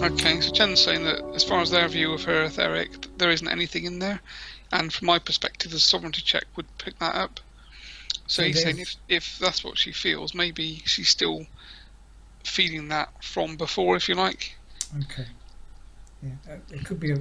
Okay, so Jen's saying that as far as their view of her etheric, there isn't anything in there, and from my perspective, the sovereignty check would pick that up. So he's saying if that's what she feels, maybe she's still feeling that from before, if you like. Okay. Yeah, it could be a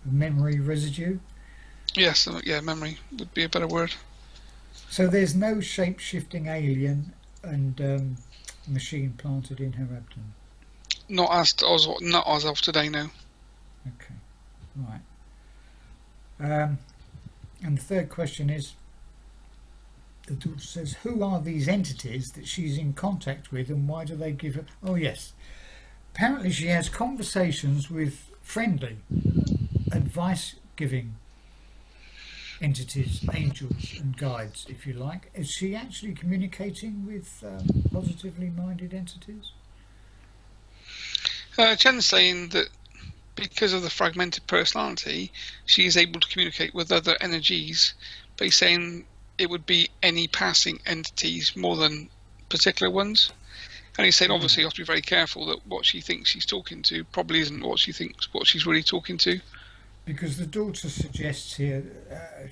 memory residue. Yes, yeah, memory would be a better word. So there's no shape-shifting alien and machine planted in her abdomen. Not as of today, no. Okay, right. And the third question is, the daughter says, who are these entities that she's in contact with, and why do they give her... Oh yes, apparently she has conversations with friendly, advice-giving entities, angels and guides, if you like. Is she actually communicating with positively minded entities? Jen's saying that because of the fragmented personality, she is able to communicate with other energies, but he's saying it would be any passing entities more than particular ones. And he's saying obviously you have to be very careful that what she thinks she's talking to probably isn't what she thinks what she's really talking to. Because the daughter suggests here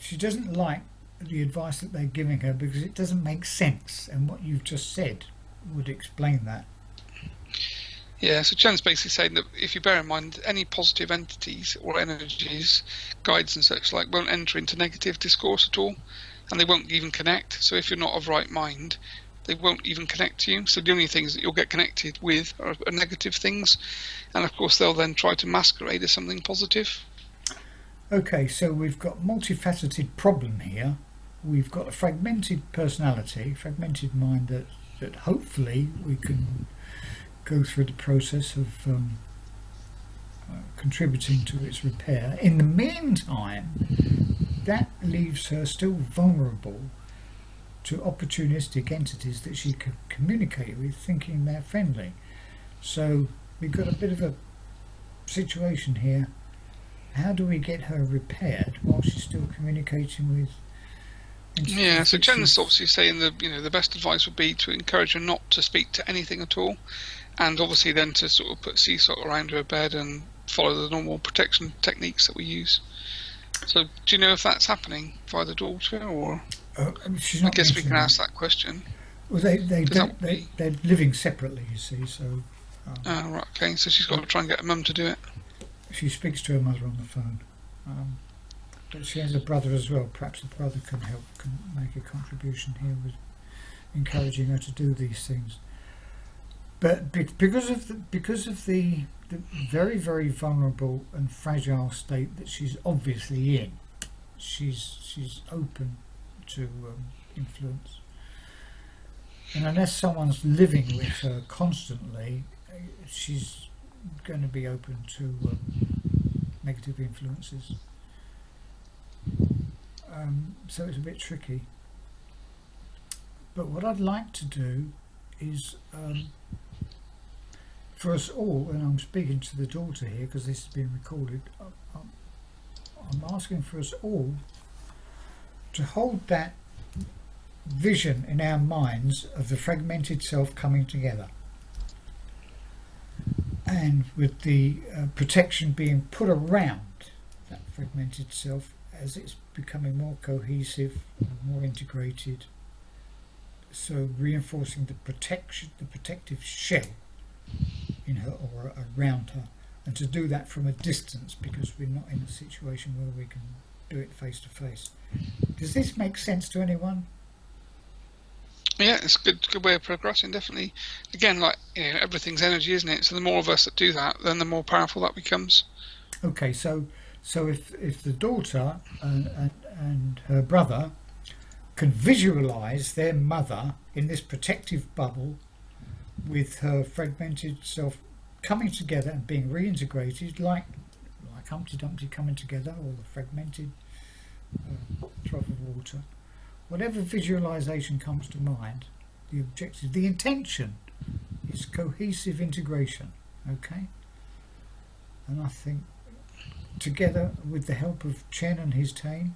she doesn't like the advice that they're giving her because it doesn't make sense, and what you've just said would explain that. Yeah, so Jen's basically saying that if you bear in mind any positive entities or energies, guides and such like, won't enter into negative discourse at all, and they won't even connect. So if you're not of right mind, they won't even connect to you. So the only things that you'll get connected with are negative things, and of course they'll then try to masquerade as something positive. Okay, so we've got multifaceted problem here. We've got a fragmented personality, fragmented mind that hopefully we can go through the process of contributing to its repair. In the meantime, that leaves her still vulnerable to opportunistic entities that she could communicate with, thinking they're friendly. So we've got a bit of a situation here. How do we get her repaired while she's still communicating with entities? Yeah, so Jen's obviously saying that the best advice would be to encourage her not to speak to anything at all, and obviously then to sort of put sea salt around her bed and follow the normal protection techniques that we use. So do you know if that's happening via the daughter, or she's not? I guess we can ask that question. Well, they're living separately, you see. So. Right. Okay. So she's got to try and get her mum to do it. She speaks to her mother on the phone, but she has a brother as well. Perhaps the brother can make a contribution here with encouraging her to do these things. But because of the very, very vulnerable and fragile state that she's obviously in, she's open to influence, and unless someone's living with her constantly, she's going to be open to negative influences. So it's a bit tricky. But what I'd like to do is for us all, and I'm speaking to the daughter here because this is being recorded, I'm asking for us all to hold that vision in our minds of the fragmented self coming together, and with the protection being put around that fragmented self as it's becoming more cohesive, more integrated, so reinforcing the protective shell in her or around her, and to do that from a distance because we're not in a situation where we can do it face to face. Does this make sense to anyone? Yeah, it's a good way of progressing, definitely. Again, like everything's energy, isn't it? So the more of us that do that, then the more powerful that becomes. Okay, so if the daughter and her brother can visualise their mother in this protective bubble with her fragmented self coming together and being reintegrated, like Humpty Dumpty coming together, or the fragmented drop of water. Whatever visualization comes to mind, the objective, the intention is cohesive integration, okay? And I think together with the help of Chen and his team,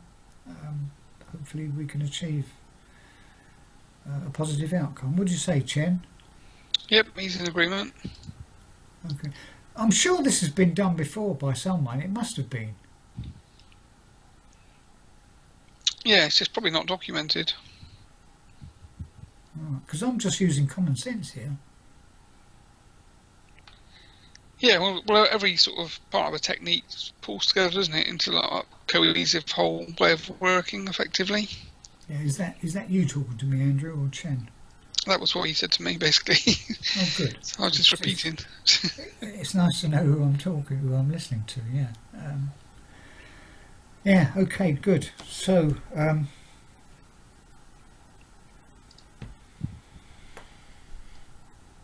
hopefully we can achieve a positive outcome. What do you say, Chen? Yep, he's in agreement. Okay. I'm sure this has been done before by someone. It must have been. Yeah, it's just probably not documented. Because I'm just using common sense here. Yeah, well, every sort of part of a technique pulls together, doesn't it, into like a cohesive whole way of working effectively. Yeah, is that you talking to me, Andrew, or Chen? That was what he said to me, basically. Oh, good. So I was just repeating. It's nice to know who I'm listening to. Yeah. Yeah. Okay. Good. So.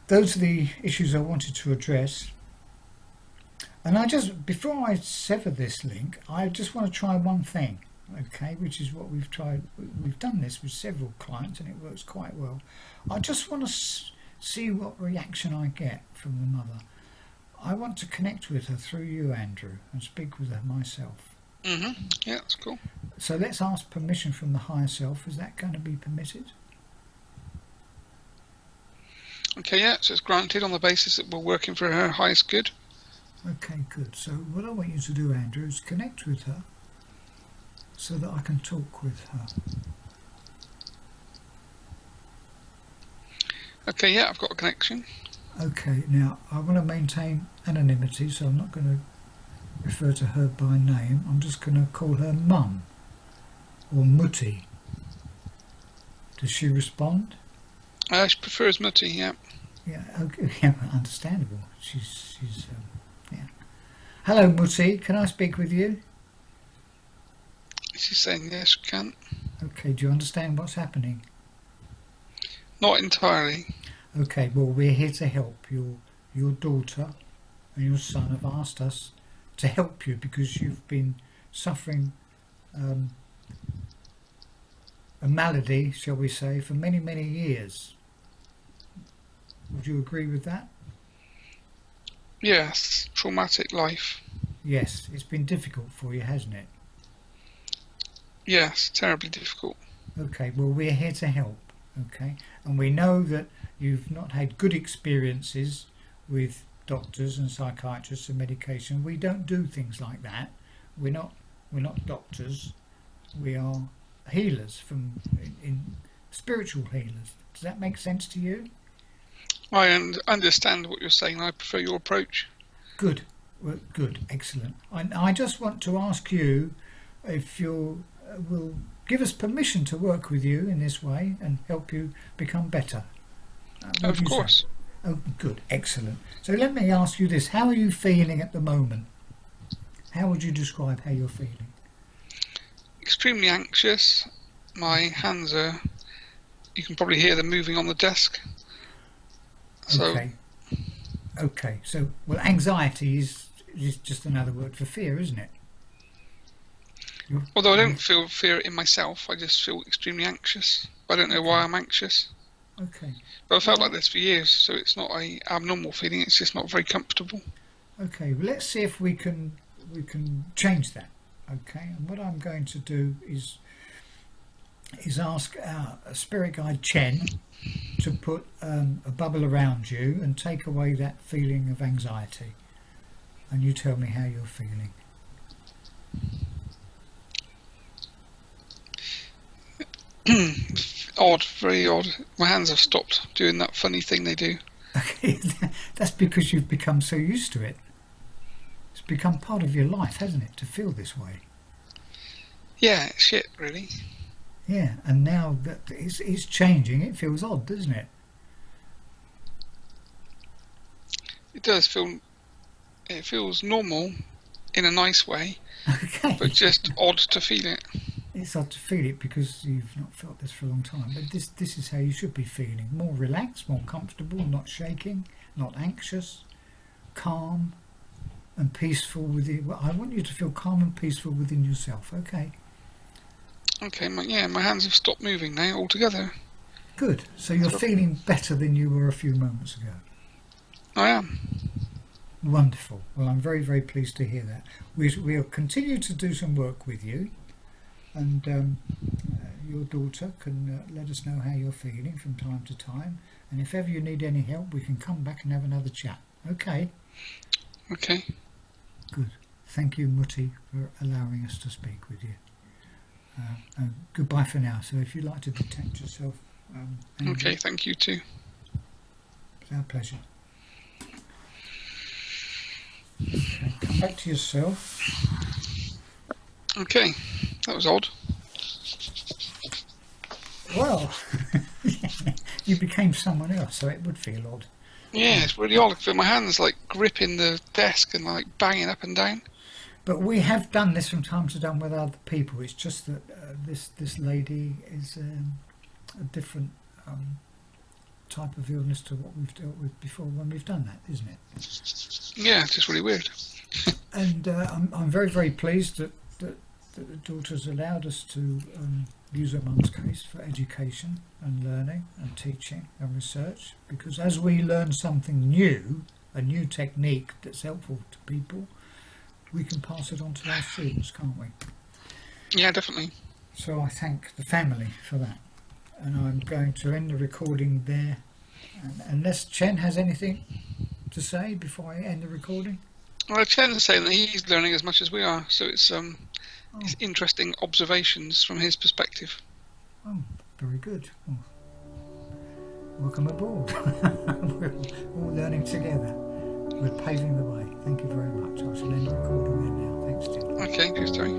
Those are the issues I wanted to address. And before I sever this link, I just want to try one thing, okay, which is what we've tried. We've done this with several clients and it works quite well. I just want to see what reaction I get from the mother. I want to connect with her through you, Andrew, and speak with her myself. Yeah, that's cool. So let's ask permission from the higher self. Is that going to be permitted? Okay, yeah, so it's granted on the basis that we're working for her highest good. Okay, good. So what I want you to do, Andrew, is connect with her so that I can talk with her. Okay, yeah, I've got a connection. Okay, now I want to maintain anonymity, so I'm not going to refer to her by name. I'm just going to call her Mum or Mutti. Does she respond? She prefers Mutti, yeah. Yeah, okay, yeah, understandable. She's yeah. Hello, Mutti. Can I speak with you? She's saying yes, we can. Okay, do you understand what's happening? Not entirely. Okay, well, we're here to help. Your daughter and your son have asked us to help you because you've been suffering a malady, shall we say, for many, many years. Would you agree with that? Yes, traumatic life. Yes, it's been difficult for you, hasn't it? Yes, terribly difficult. Okay, well, we're here to help, okay? And we know that you've not had good experiences with doctors and psychiatrists and medication. We don't do things like that. We're not doctors. We are healers in spiritual healers. Does that make sense to you? I understand what you're saying. I prefer your approach. Good. Well, good. Excellent. I just want to ask you if you will give us permission to work with you in this way and help you become better. Of course. Oh, good. Excellent. So let me ask you this. How are you feeling at the moment? How would you describe how you're feeling? Extremely anxious. My hands are... You can probably hear them moving on the desk. Okay. Okay. So, well, anxiety is just another word for fear, isn't it? Although I don't feel fear in myself, I just feel extremely anxious. I don't know why I'm anxious. Okay. But I've felt like this for years, so it's not a abnormal feeling. It's just not very comfortable. Okay. Well, let's see if we can change that. Okay. And what I'm going to do is ask our spirit guide Chen to put a bubble around you and take away that feeling of anxiety. And you tell me how you're feeling. Odd, very odd. My hands have stopped doing that funny thing they do. Okay, that's because you've become so used to it. It's become part of your life, hasn't it, to feel this way? Yeah, it's shit, really. Yeah, and now that it's changing, it feels odd, doesn't it? It does feel... It feels normal in a nice way, Okay. but just odd to feel it. It's odd to feel it because you've not felt this for a long time. But this is how you should be feeling. More relaxed, more comfortable, not shaking, not anxious, calm and peaceful within. Well, I want you to feel calm and peaceful within yourself, okay? Okay, my hands have stopped moving now altogether. Good. So you're feeling better than you were a few moments ago. I am. Wonderful. Well, I'm very, very pleased to hear that. We'll continue to do some work with you, and your daughter can let us know how you're feeling from time to time. And if ever you need any help, we can come back and have another chat. Okay. Okay. Good. Thank you, Mutti, for allowing us to speak with you. And goodbye for now. So if you'd like to detach yourself, Andrew, Okay, thank you too. it's our pleasure. Okay, come back to yourself. Okay, that was odd. Well, you became someone else, so it would feel odd. Yeah, it's really odd. I feel my hands like gripping the desk and like banging up and down. But we have done this from time to time with other people. It's just that this lady is a different type of illness to what we've dealt with before when we've done that, isn't it? Yeah, it's just really weird. And I'm very, very pleased that the daughter's allowed us to use her mum's case for education and learning and teaching and research, because as we learn something new, a new technique that's helpful to people, we can pass it on to our students, can't we? Yeah, definitely. So I thank the family for that. And I'm going to end the recording there. And unless Chen has anything to say before I end the recording? Well, Chen's saying that he's learning as much as we are, so it's interesting observations from his perspective. Oh, very good. Well, welcome aboard. We're all learning together. We're paving the way. Thank you very much. I shall end the recording there now. Thanks, Chen. Okay, cheers, Terry.